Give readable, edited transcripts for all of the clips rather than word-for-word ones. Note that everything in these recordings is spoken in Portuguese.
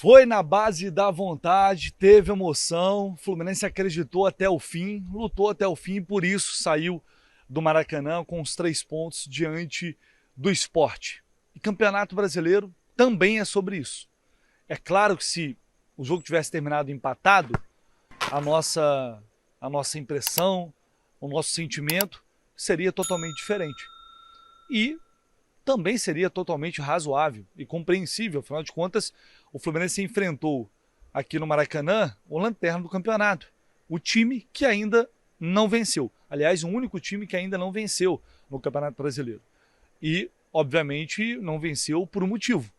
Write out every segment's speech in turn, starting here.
Foi na base da vontade, teve emoção, o Fluminense acreditou até o fim, lutou até o fim e por isso saiu do Maracanã com os 3 pontos diante do Sport. E Campeonato Brasileiro também é sobre isso. É claro que se o jogo tivesse terminado empatado, a nossa impressão, o nosso sentimento seria totalmente diferente. E também seria totalmente razoável e compreensível. Afinal de contas, o Fluminense enfrentou aqui no Maracanã o lanterna do campeonato. O time que ainda não venceu. Aliás, o único time que ainda não venceu no Campeonato Brasileiro. E, obviamente, não venceu por um motivo.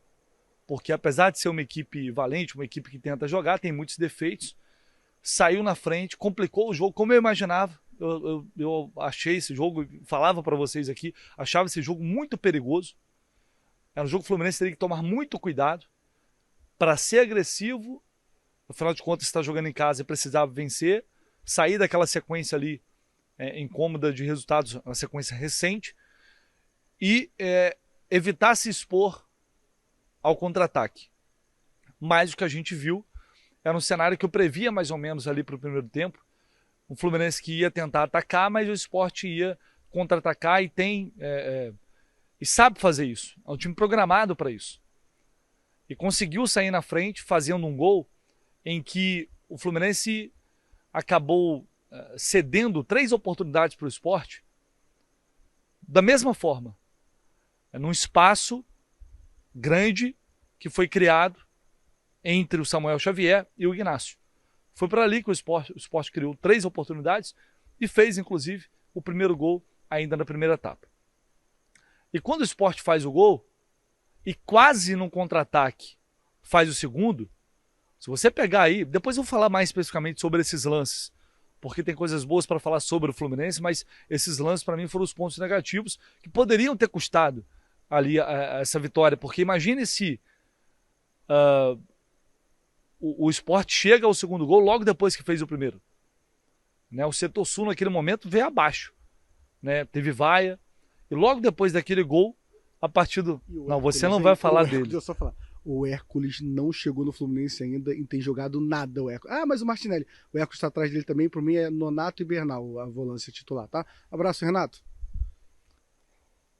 Porque apesar de ser uma equipe valente, uma equipe que tenta jogar, tem muitos defeitos, saiu na frente, complicou o jogo como eu imaginava. Eu achei esse jogo, falava para vocês aqui, achava esse jogo muito perigoso. Era um jogo que o Fluminense teria que tomar muito cuidado para ser agressivo. Afinal de contas, está jogando em casa e precisava vencer, sair daquela sequência ali incômoda de resultados, uma sequência recente, e evitar se expor ao contra-ataque. Mas o que a gente viu era um cenário que eu previa mais ou menos ali para o primeiro tempo. O Fluminense que ia tentar atacar, mas o Sport ia contra-atacar e e sabe fazer isso. É um time programado para isso. E conseguiu sair na frente fazendo um gol em que o Fluminense acabou cedendo 3 oportunidades para o Sport da mesma forma. Num espaço grande que foi criado entre o Samuel Xavier e o Ignacio. Foi para ali que o Sport criou 3 oportunidades e fez, inclusive, o primeiro gol ainda na primeira etapa. E quando o Sport faz o gol, e quase num contra-ataque faz o segundo, se você pegar aí, depois eu vou falar mais especificamente sobre esses lances, porque tem coisas boas para falar sobre o Fluminense, mas esses lances para mim foram os pontos negativos que poderiam ter custado ali essa vitória, porque imagine se o Sport chega ao segundo gol logo depois que fez o primeiro. Né? O setor sul naquele momento veio abaixo. Né? Teve vaia. E logo depois daquele gol, a partir do... Não, você não vai falar dele. Deixa eu só falar. O Hércules não chegou no Fluminense ainda e tem jogado nada o Hércules. Ah, mas o Martinelli. O Hércules está atrás dele também. Por mim é Nonato e Bernal, a volância titular, tá? Abraço, Renato.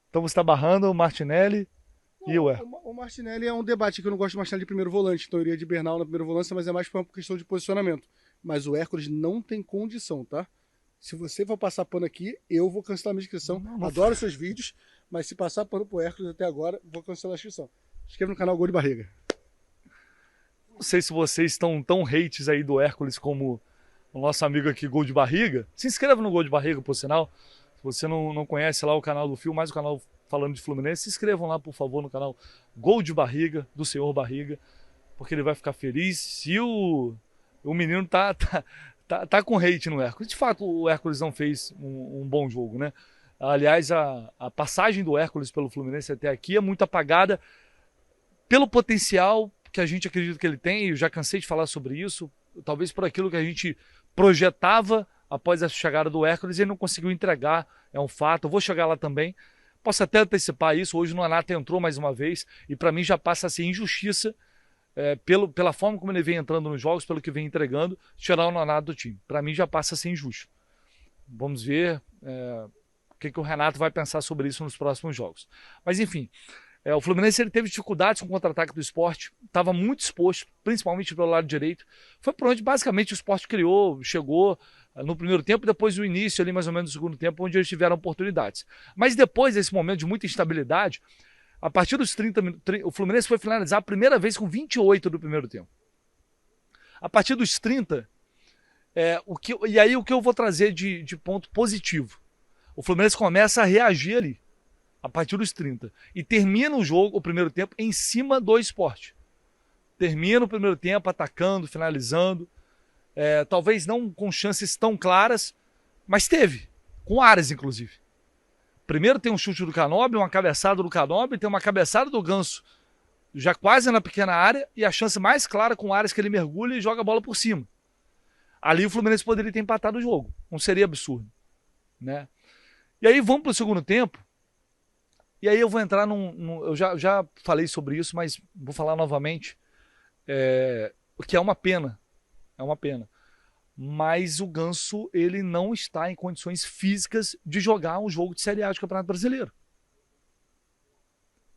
Então você está barrando o Martinelli e o Hércules. O Martinelli é um debate que eu não gosto de Martinelli de primeiro volante. Então eu iria de Bernal na primeira volância, mas é mais por uma questão de posicionamento. Mas o Hércules não tem condição, tá? Se você for passar pano aqui, eu vou cancelar a minha inscrição. Adoro seus vídeos, mas se passar pano pro Hércules até agora, vou cancelar a inscrição. Inscreva no canal Gol de Barriga. Não sei se vocês estão tão hates aí do Hércules como o nosso amigo aqui, Gol de Barriga. Se inscreva no Gol de Barriga, por sinal. Se você não conhece lá o canal do Fio, mais o canal falando de Fluminense, se inscrevam lá, por favor, no canal Gol de Barriga, do Senhor Barriga, porque ele vai ficar feliz se o menino tá com hate no Hércules. De fato, o Hércules não fez um bom jogo, né? Aliás, a passagem do Hércules pelo Fluminense até aqui é muito apagada pelo potencial que a gente acredita que ele tem. Eu já cansei de falar sobre isso, talvez por aquilo que a gente projetava após a chegada do Hércules, ele não conseguiu entregar, é um fato. Eu vou chegar lá também. Posso até antecipar isso. Hoje o Nonato entrou mais uma vez e para mim já passa a ser injustiça pela forma como ele vem entrando nos jogos, pelo que vem entregando, tirar o Nonato do time. Para mim já passa a ser injusto. Vamos ver o que o Renato vai pensar sobre isso nos próximos jogos. Mas enfim, o Fluminense ele teve dificuldades com o contra-ataque do Sport, estava muito exposto, principalmente pelo lado direito. Foi por onde basicamente o Sport criou, chegou no primeiro tempo, depois o início ali mais ou menos do segundo tempo, onde eles tiveram oportunidades. Mas depois desse momento de muita instabilidade, a partir dos 30 minutos, o Fluminense foi finalizar a primeira vez com 28 do primeiro tempo. A partir dos 30, e aí o que eu vou trazer de ponto positivo? O Fluminense começa a reagir ali, a partir dos 30, e termina o jogo, o primeiro tempo, em cima do Sport. Termina o primeiro tempo atacando, finalizando, talvez não com chances tão claras, mas teve, com áreas inclusive. Primeiro tem um chute do Canóbio, uma cabeçada do Canóbio, tem uma cabeçada do Ganso, já quase na pequena área, e a chance mais clara com áreas que ele mergulha e joga a bola por cima. Ali o Fluminense poderia ter empatado o jogo, não seria absurdo. Né? E aí vamos para o segundo tempo, e aí eu vou entrar eu já falei sobre isso, mas vou falar novamente. O que é uma pena. É uma pena. Mas o Ganso, ele não está em condições físicas de jogar um jogo de Série A de Campeonato Brasileiro.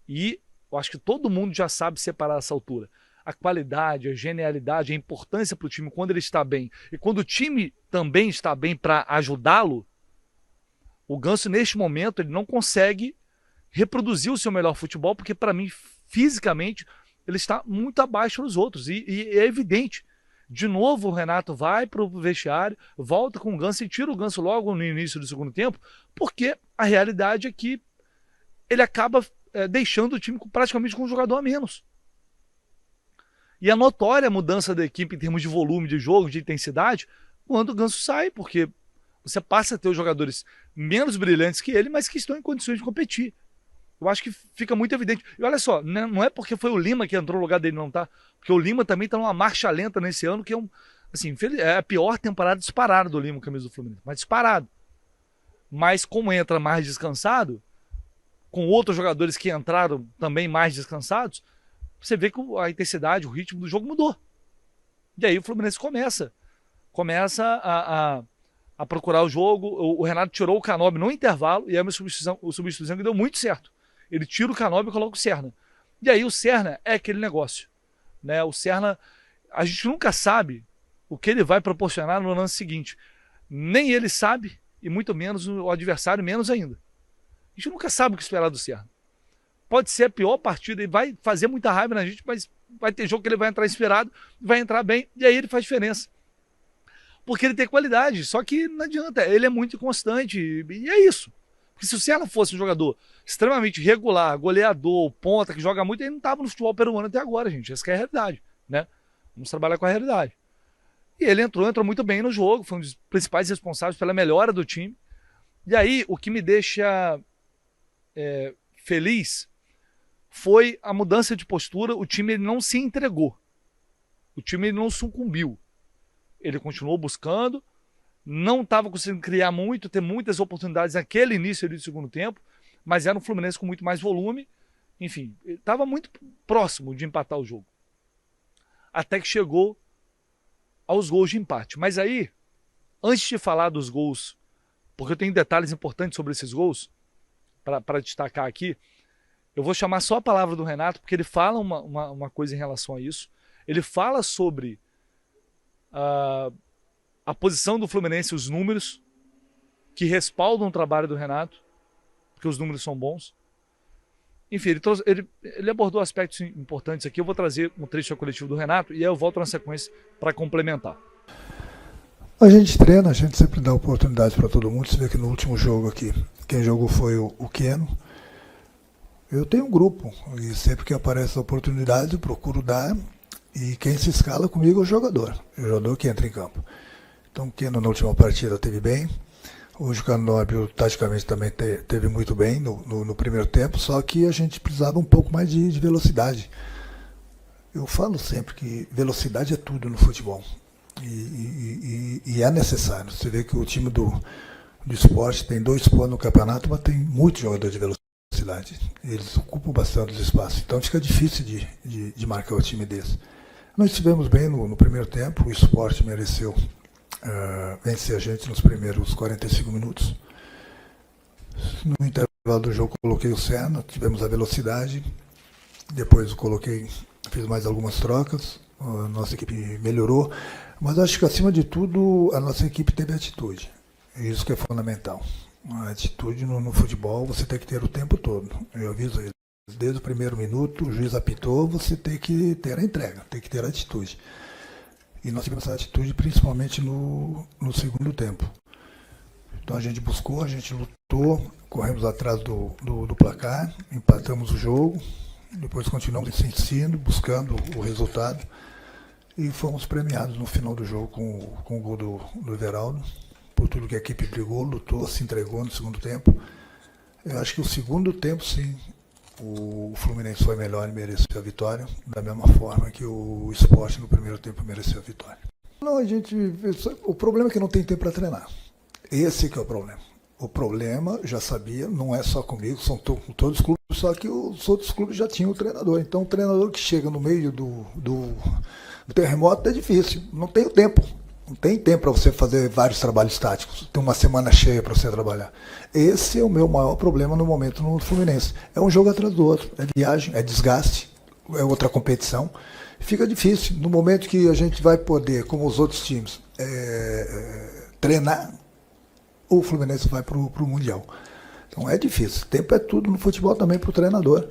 E eu acho que todo mundo já sabe separar essa altura. A qualidade, a genialidade, a importância para o time quando ele está bem. E quando o time também está bem para ajudá-lo, o Ganso, neste momento, ele não consegue reproduzir o seu melhor futebol, porque, para mim, fisicamente, ele está muito abaixo dos outros. E é evidente. De novo, o Renato vai para o vestiário, volta com o Ganso e tira o Ganso logo no início do segundo tempo, porque a realidade é que ele acaba deixando o time praticamente com um jogador a menos. E é notória a mudança da equipe em termos de volume de jogo, de intensidade, quando o Ganso sai, porque você passa a ter os jogadores menos brilhantes que ele, mas que estão em condições de competir. Eu acho que fica muito evidente. E olha só, não é porque foi o Lima que entrou no lugar dele, não, tá? Porque o Lima também tá numa marcha lenta nesse ano, que é é a pior temporada disparada do Lima, camisa do Fluminense. Mas disparado. Mas como entra mais descansado, com outros jogadores que entraram também mais descansados, você vê que a intensidade, o ritmo do jogo mudou. E aí o Fluminense começa a procurar o jogo. O Renato tirou o Canóbio no intervalo e é uma substituição que deu muito certo. Ele tira o Canóbio e coloca o Serna. E aí o Serna é aquele negócio. Né? O Serna, a gente nunca sabe o que ele vai proporcionar no lance seguinte. Nem ele sabe, e muito menos o adversário, menos ainda. A gente nunca sabe o que esperar do Serna. Pode ser a pior partida e vai fazer muita raiva na gente, mas vai ter jogo que ele vai entrar inspirado, vai entrar bem, e aí ele faz diferença. Porque ele tem qualidade, só que não adianta, ele é muito inconstante, e é isso. Porque se o Serna fosse um jogador extremamente regular, goleador, ponta, que joga muito, ele não estava no futebol peruano até agora, gente. Essa que é a realidade, né? Vamos trabalhar com a realidade. E ele entrou muito bem no jogo, foi um dos principais responsáveis pela melhora do time. E aí, o que me deixa feliz foi a mudança de postura. O time ele não se entregou. O time ele não sucumbiu. Ele continuou buscando, não estava conseguindo criar muito, ter muitas oportunidades naquele início do segundo tempo, mas era um Fluminense com muito mais volume. Enfim, ele estava muito próximo de empatar o jogo. Até que chegou aos gols de empate. Mas aí, antes de falar dos gols, porque eu tenho detalhes importantes sobre esses gols, para destacar aqui, eu vou chamar só a palavra do Renato, porque ele fala uma coisa em relação a isso. Ele fala sobre a posição do Fluminense, os números, que respaldam o trabalho do Renato, porque os números são bons. Enfim, ele abordou aspectos importantes aqui. Eu vou trazer um trecho coletivo do Renato e aí eu volto na sequência para complementar. A gente treina, a gente sempre dá oportunidades para todo mundo. Você vê que no último jogo aqui, quem jogou foi o Keno. Eu tenho um grupo e sempre que aparece a oportunidade eu procuro dar, e quem se escala comigo é o jogador que entra em campo. Então o Keno na última partida teve bem, hoje o Canóbio taticamente também teve muito bem no primeiro tempo, só que a gente precisava um pouco mais de velocidade. Eu falo sempre que velocidade é tudo no futebol e é necessário. Você vê que o time do Sport tem 2 pontos no campeonato, mas tem muito jogador de velocidade. Eles ocupam bastante os espaços, então fica difícil de marcar o time desse. Nós estivemos bem no primeiro tempo, o Sport mereceu vencer a gente nos primeiros 45 minutos. No intervalo do jogo coloquei o Serna, tivemos a velocidade, depois fiz mais algumas trocas, a nossa equipe melhorou, mas acho que acima de tudo a nossa equipe teve atitude, isso que é fundamental. A atitude no futebol você tem que ter o tempo todo. Eu aviso eles. Desde o primeiro minuto, o juiz apitou, você tem que ter a entrega, tem que ter a atitude. E nós tivemos essa atitude principalmente no segundo tempo. Então a gente buscou, a gente lutou, corremos atrás do placar, empatamos o jogo, depois continuamos insistindo, buscando o resultado e fomos premiados no final do jogo com o gol do Everaldo. Por tudo que a equipe brigou, lutou, se entregou no segundo tempo. Eu acho que o segundo tempo, sim, o Fluminense foi melhor e mereceu a vitória, da mesma forma que o Sport no primeiro tempo mereceu a vitória. Não, o problema é que não tem tempo para treinar. Esse que é o problema. O problema, já sabia, não é só comigo, são todos os clubes só que os outros clubes já tinham o treinador. Então o treinador que chega no meio do terremoto é difícil, não tem o tempo. Não tem tempo para você fazer vários trabalhos táticos. Tem uma semana cheia para você trabalhar. Esse é o meu maior problema no momento no Fluminense. É um jogo atrás do outro. É viagem, é desgaste, é outra competição. Fica difícil. No momento que a gente vai poder, como os outros times, treinar, o Fluminense vai para o Mundial. Então é difícil. Tempo é tudo no futebol também para o treinador.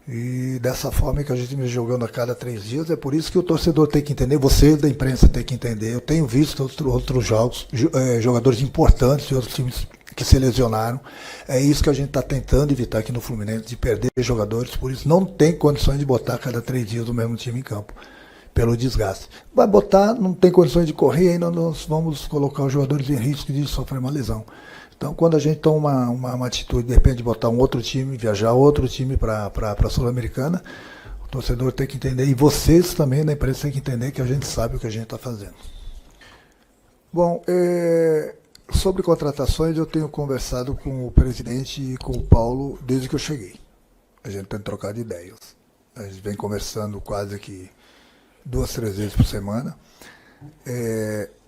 E dessa forma que a gente vem jogando a cada 3 dias, é por isso que o torcedor tem que entender, vocês da imprensa tem que entender. Eu tenho visto outros jogos, jogadores importantes de outros times que se lesionaram. É isso que a gente está tentando evitar aqui no Fluminense, de perder jogadores, por isso não tem condições de botar a cada 3 dias o mesmo time em campo, pelo desgaste. Vai botar, não tem condições de correr, ainda nós vamos colocar os jogadores em risco de sofrer uma lesão. Então, quando a gente toma uma atitude, de repente, de botar um outro time, viajar outro time para a Sul-Americana, o torcedor tem que entender, e vocês também da imprensa têm que entender que a gente sabe o que a gente está fazendo. Bom, sobre contratações, eu tenho conversado com o presidente e com o Paulo desde que eu cheguei. A gente tem trocado ideias. A gente vem conversando quase que 2, 3 vezes por semana.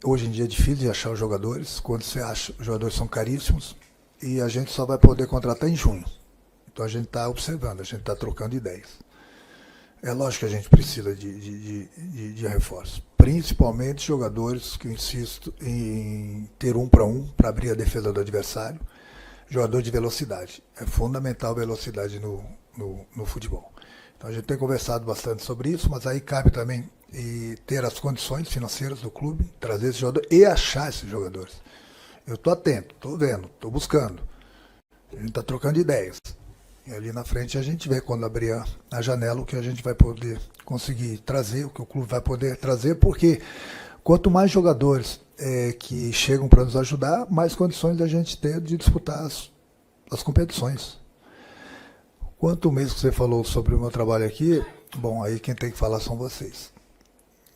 Hoje em dia é difícil de achar os jogadores. Quando você acha, os jogadores são caríssimos e a gente só vai poder contratar em junho. Então a gente está observando, a gente está trocando ideias. É lógico que a gente precisa de reforços, principalmente jogadores que eu insisto em ter 1 para 1 para abrir a defesa do adversário. Jogador de velocidade, é fundamental velocidade no futebol. Então a gente tem conversado bastante sobre isso, mas aí cabe também ter as condições financeiras do clube, trazer esse jogador e achar esses jogadores. Eu estou atento, estou vendo, estou buscando. A gente está trocando ideias. E ali na frente a gente vê, quando abrir a janela, o que a gente vai poder conseguir trazer, o que o clube vai poder trazer, porque quanto mais jogadores que chegam para nos ajudar, mais condições da gente ter de disputar as competições. Quanto mesmo que você falou sobre o meu trabalho aqui, bom, aí quem tem que falar são vocês.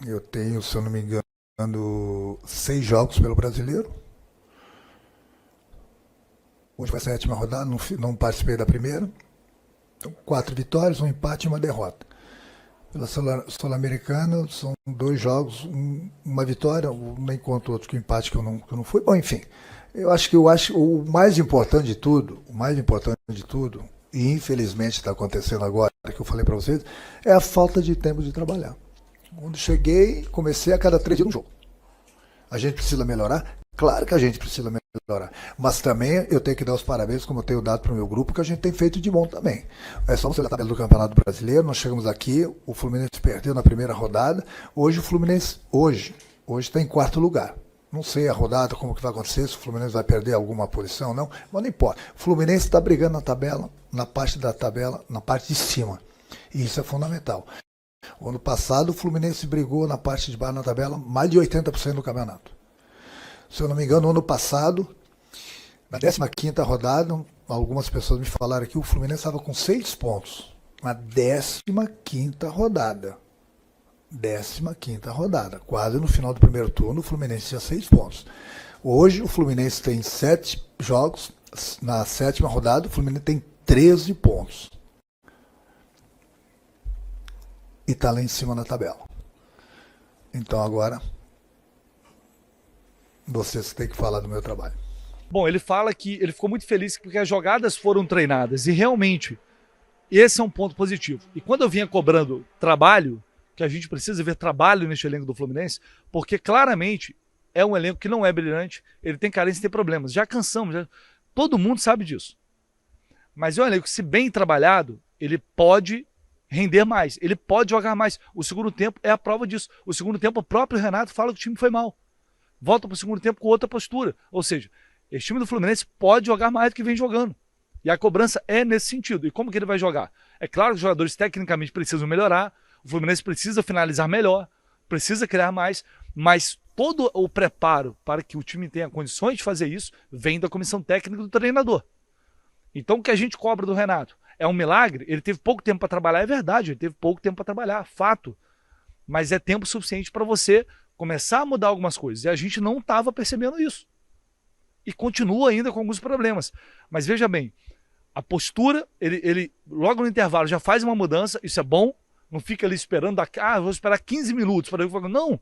Eu tenho, se eu não me engano, 6 jogos pelo Brasileiro. Hoje foi a 7ª rodada, não participei da primeira. Então, 4 vitórias, 1 empate e 1 derrota. Pela Sul-Americana, são 2 jogos, uma vitória, nem conto outro que empate que eu não fui. Bom, enfim, eu acho que o mais importante de tudo, e infelizmente está acontecendo agora, que eu falei para vocês, é a falta de tempo de trabalhar. Quando cheguei, comecei a cada 3 dias um jogo. A gente precisa melhorar? Claro que a gente precisa melhorar. Mas também eu tenho que dar os parabéns, como eu tenho dado para o meu grupo, que a gente tem feito de bom também. É só você olhar a tabela do Campeonato Brasileiro, nós chegamos aqui, o Fluminense perdeu na primeira rodada, hoje o Fluminense, hoje está em 4º lugar. Não sei a rodada, como que vai acontecer, se o Fluminense vai perder alguma posição ou não, mas não importa. O Fluminense está brigando na tabela, na parte da tabela, na parte de cima. E isso é fundamental. O ano passado o Fluminense brigou na parte de baixo da tabela mais de 80% do campeonato. Se eu não me engano, no ano passado, na 15ª rodada, algumas pessoas me falaram que o Fluminense estava com 6 pontos. Na 15ª rodada. 15ª rodada. Quase no final do primeiro turno, o Fluminense tinha 6 pontos. Hoje o Fluminense tem 7 jogos. Na 7ª rodada, o Fluminense tem 13 pontos. E está lá em cima na tabela. Então agora, vocês têm que falar do meu trabalho. Bom, ele fala que ele ficou muito feliz porque as jogadas foram treinadas. E realmente, esse é um ponto positivo. E quando eu vinha cobrando trabalho, que a gente precisa ver trabalho neste elenco do Fluminense, porque claramente é um elenco que não é brilhante, ele tem carência e tem problemas. Já cansamos, todo mundo sabe disso. Mas é um elenco que, se bem trabalhado, ele pode render mais, ele pode jogar mais. O segundo tempo é a prova disso. O segundo tempo, o próprio Renato fala que o time foi mal. Volta para o segundo tempo com outra postura. Ou seja, esse time do Fluminense pode jogar mais do que vem jogando. E a cobrança é nesse sentido. E como que ele vai jogar? É claro que os jogadores tecnicamente precisam melhorar, o Fluminense precisa finalizar melhor, precisa criar mais, mas todo o preparo para que o time tenha condições de fazer isso vem da comissão técnica do treinador. Então o que a gente cobra do Renato? É um milagre? Ele teve pouco tempo para trabalhar, é verdade, ele teve pouco tempo para trabalhar, fato. Mas é tempo suficiente para você começar a mudar algumas coisas. E a gente não estava percebendo isso. E continua ainda com alguns problemas. Mas veja bem, A postura, ele logo no intervalo já faz uma mudança, isso é bom, não fica ali esperando, vou esperar 15 minutos para eu falar, não, o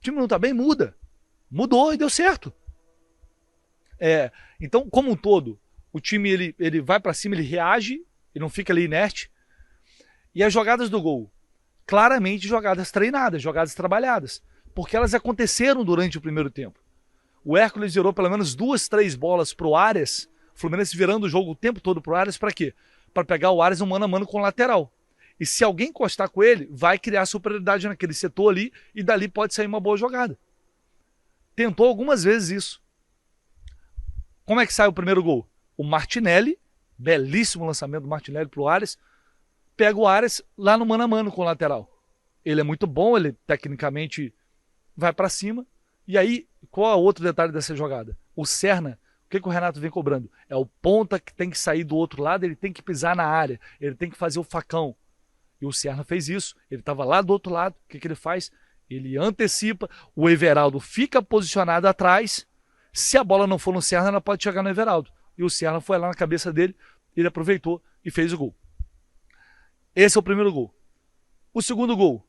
time não tá bem, muda. Mudou e deu certo. Então, como um todo, o time ele vai para cima, ele reage, ele não fica ali inerte. E as jogadas do gol, claramente jogadas treinadas, jogadas trabalhadas, porque elas aconteceram durante o primeiro tempo. O Hércules virou pelo menos 2, 3 bolas pro Arias, o Fluminense virando o jogo o tempo todo pro Arias, para quê? Para pegar o Arias um mano a mano com o lateral. E se alguém encostar com ele, vai criar superioridade naquele setor ali e dali pode sair uma boa jogada. Tentou algumas vezes isso. Como é que sai o primeiro gol? O Martinelli, belíssimo lançamento do Martinelli pro Arias, pega o Arias lá no mano a mano com o lateral. Ele é muito bom, ele tecnicamente vai para cima. E aí, qual é o outro detalhe dessa jogada? O Serna, o que o Renato vem cobrando? É o ponta que tem que sair do outro lado, ele tem que pisar na área, ele tem que fazer o facão. E o Serna fez isso, ele estava lá do outro lado, o que ele faz? Ele antecipa, o Everaldo fica posicionado atrás, se a bola não for no Serna, ela pode chegar no Everaldo. E o Serna foi lá na cabeça dele, ele aproveitou e fez o gol. Esse é o primeiro gol. O segundo gol,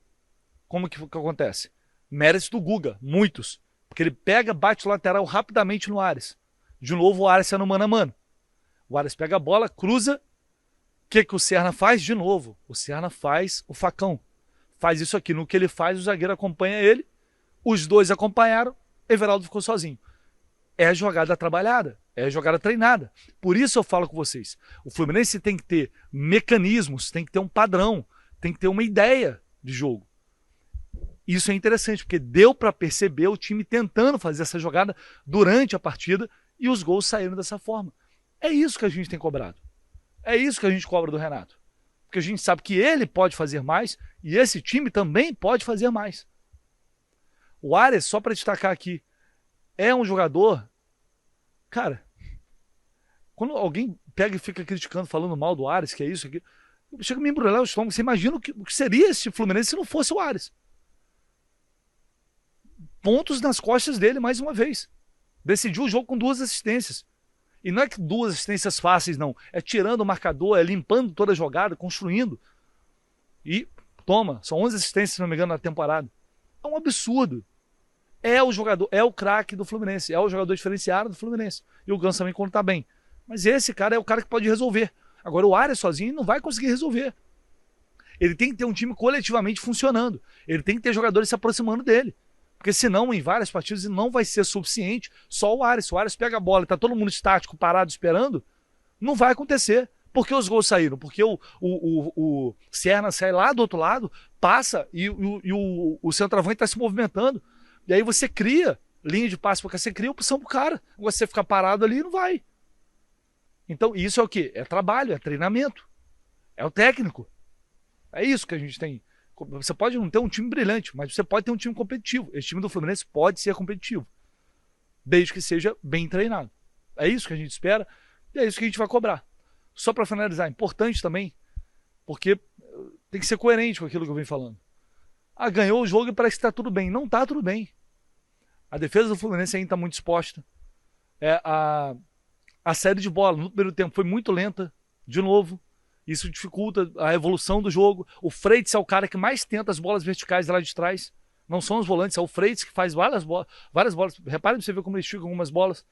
como que acontece? Méritos do Guga, muitos. Porque ele pega, bate o lateral rapidamente no Arias. De novo o Arias sendo mano a mano. O Arias pega a bola, cruza. O que o Serna faz? De novo, o Serna faz o facão. Faz isso aqui. No que ele faz, o zagueiro acompanha ele. Os dois acompanharam, Everaldo ficou sozinho. É jogada trabalhada, é jogada treinada. Por isso eu falo com vocês. O Fluminense tem que ter mecanismos, tem que ter um padrão, tem que ter uma ideia de jogo. Isso é interessante, porque deu para perceber o time tentando fazer essa jogada durante a partida e os gols saíram dessa forma. É isso que a gente tem cobrado. É isso que a gente cobra do Renato. Porque a gente sabe que ele pode fazer mais e esse time também pode fazer mais. O Arias, só para destacar aqui, é um jogador... Cara, quando alguém pega e fica criticando, falando mal do Arias, que é isso aqui, chega a me embrulhar o estômago. Você imagina o que seria esse Fluminense se não fosse o Arias? Pontos nas costas dele mais uma vez. Decidiu o jogo com 2 assistências. E não é que 2 assistências fáceis, não. É tirando o marcador, é limpando toda a jogada, construindo. E toma, são 11 assistências, se não me engano, na temporada. É um absurdo. É o jogador, é o craque do Fluminense, é o jogador diferenciado do Fluminense. E o Ganso também quando tá bem. Mas esse cara é o cara que pode resolver. Agora o Arias sozinho não vai conseguir resolver. Ele tem que ter um time coletivamente funcionando. Ele tem que ter jogadores se aproximando dele. Porque senão, em várias partidas, não vai ser suficiente só o Arias. Se o Arias pega a bola e tá todo mundo estático, parado, esperando, não vai acontecer. Por que os gols saíram? Porque o Serna sai lá do outro lado, passa e o centroavante está se movimentando. E aí você cria linha de passe, porque você cria opção pro cara. Agora você ficar parado ali, não vai. Então isso é o quê? É trabalho, é treinamento. É o técnico. É isso que a gente tem. Você pode não ter um time brilhante, mas você pode ter um time competitivo. Esse time do Fluminense pode ser competitivo, desde que seja bem treinado. É isso que a gente espera e é isso que a gente vai cobrar. Só para finalizar, importante também, porque tem que ser coerente com aquilo que eu venho falando. Ganhou o jogo e parece que está tudo bem. Não está tudo bem. A defesa do Fluminense ainda está muito exposta. A série de bola no primeiro tempo foi muito lenta, de novo. Isso dificulta a evolução do jogo. O Freitas é o cara que mais tenta as bolas verticais lá de trás. Não são os volantes, é o Freitas que faz várias bolas. Repare pra você ver como ele estica algumas bolas.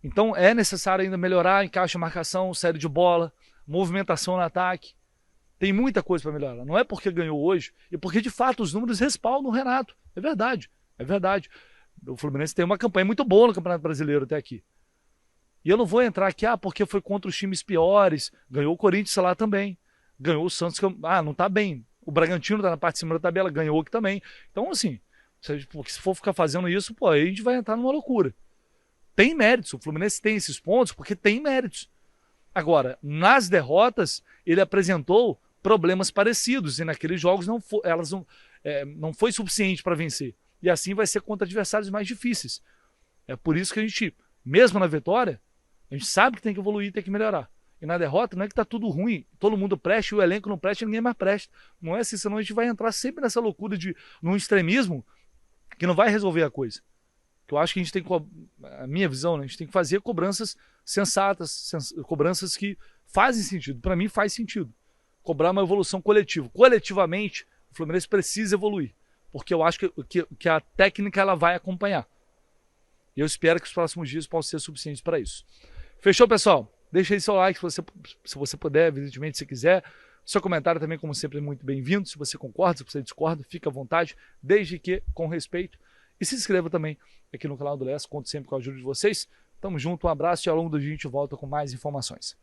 Então é necessário ainda melhorar encaixe, marcação, série de bola, movimentação no ataque. Tem muita coisa para melhorar. Não é porque ganhou hoje, e porque de fato os números respaldam o Renato. É verdade, é verdade. O Fluminense tem uma campanha muito boa no Campeonato Brasileiro até aqui. E eu não vou entrar aqui, porque foi contra os times piores. Ganhou o Corinthians lá também. Ganhou o Santos, que não tá bem. O Bragantino tá na parte de cima da tabela, ganhou aqui também. Então, assim, se for ficar fazendo isso, aí a gente vai entrar numa loucura. Tem méritos, o Fluminense tem esses pontos porque tem méritos. Agora, nas derrotas, ele apresentou problemas parecidos e naqueles jogos não foi suficiente para vencer. E assim vai ser contra adversários mais difíceis. É por isso que a gente, mesmo na vitória, a gente sabe que tem que evoluir, tem que melhorar. E na derrota não é que tá tudo ruim, todo mundo presta e o elenco não presta e ninguém mais presta. Não é assim, senão a gente vai entrar sempre nessa loucura num extremismo que não vai resolver a coisa. Que eu acho que a gente tem que, a minha visão, né, a gente tem que fazer cobranças sensatas, cobranças que fazem sentido. Para mim faz sentido. Cobrar uma evolução coletiva. Coletivamente, o Fluminense precisa evoluir, porque eu acho que a técnica ela vai acompanhar. E eu espero que os próximos dias possam ser suficientes para isso. Fechou, pessoal? Deixa aí seu like se você puder, evidentemente, se quiser. Seu comentário também, como sempre, é muito bem-vindo. Se você concorda, se você discorda, fica à vontade, desde que com respeito. E se inscreva também aqui no canal do Lessa, conto sempre com a ajuda de vocês. Tamo junto, um abraço e ao longo do dia a gente volta com mais informações.